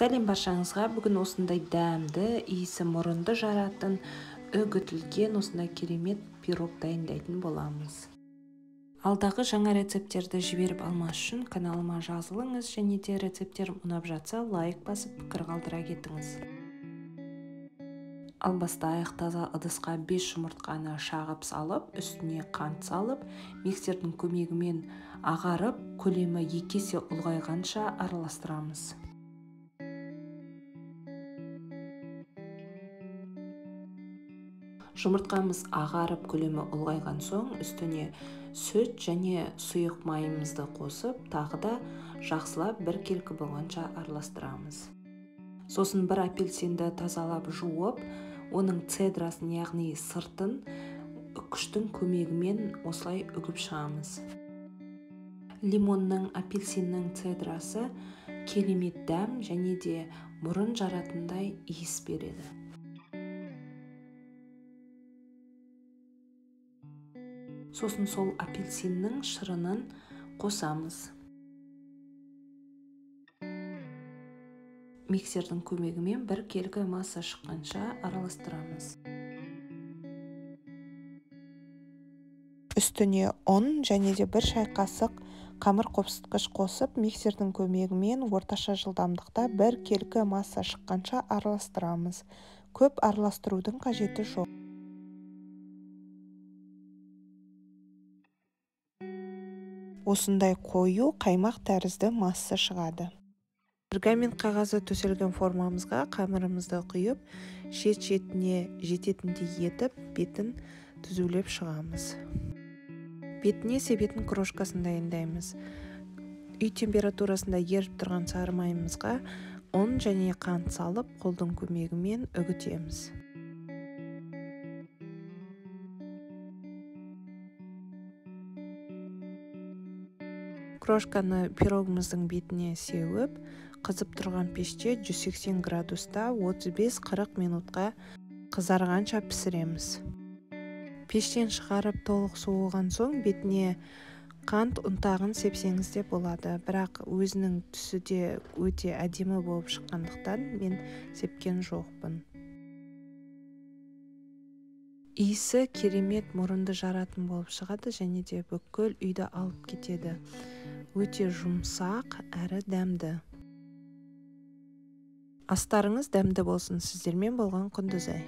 Сәлем баршаңызға. Бүгін осындай дәмді, иісі мұрынды жаратын, үгітілген осындай керемет пирог дайындайтын боламыз. Алдағы жаңа рецепттерді жіберіп алмас үшін каналыма жазылыңыз, және де рецепттерім ұнап жатса лайк басып пікір қалдыра кетіңіз. Ал бастайық. Таза ыдысқа 5 жұмыртқаны шағып салып, үстіне қант салып, миксердің көмегімен ағарып, көлемі 2 есе ұлғайғанша араластырамыз. Жұмыртқамыз ағарып көлемі ұлғайған соң, үстіне сүт және сұйық майымызды қосып, тағы да жақсылап бір келкі болғанша араластырамыз. Сосын бір апельсинді тазалап жуып, оның цедрасын, яғни сыртын үккіштің көмегімен осылай үгіп шығамыз. Лимонның, апельсиннің цедрасы керемет дәм және де мұрын жаратындай иіс береді. Сосын сол апельсиннің шырынын қосамыз. Миксердің көмегімен бір келкі масса шыққанша араластырамыз. Үстіне ұн және де бір шай қасық қамыр қопсытқыш қосып, миксердің көмегімен орташа жылдамдықта бір келкі масса шыққанша араластырамыз. Көп араластырудың қажеті жоқ. Осындай қою қаймақ тәрізді масса шығады. Пергамент қағазы төселген формамызға қамырымызды құйып, шет-шетіне жететіндей етіп, бетін түзулеп шығамыз. Бетіне себетін крошкасын дайындаймыз. Үй температурасында еріп тұрған сары майымызға ұн және қант салып, қолдың көмегімен үгітеміз. Крошканы пирогымыздың бетіне сеуіп, қызып тұрған пеште 180 градуста 35-40 минутқа қызарғанша пісіреміз. Пештен шығарып толық суыған соң бетіне қант ұнтағын сепсеңіз де болады. Бірақ өзінің түсі де өте әдемі болып шыққандықтан мен сепкен жоқпын. Иісі керемет мұрынды жаратын болып шығады және де бүкіл үйді алып кетеді. Өте жұмсақ әрі дәмді. Астарыңыз дәмді болсын. Сіздермен болған Құндызай.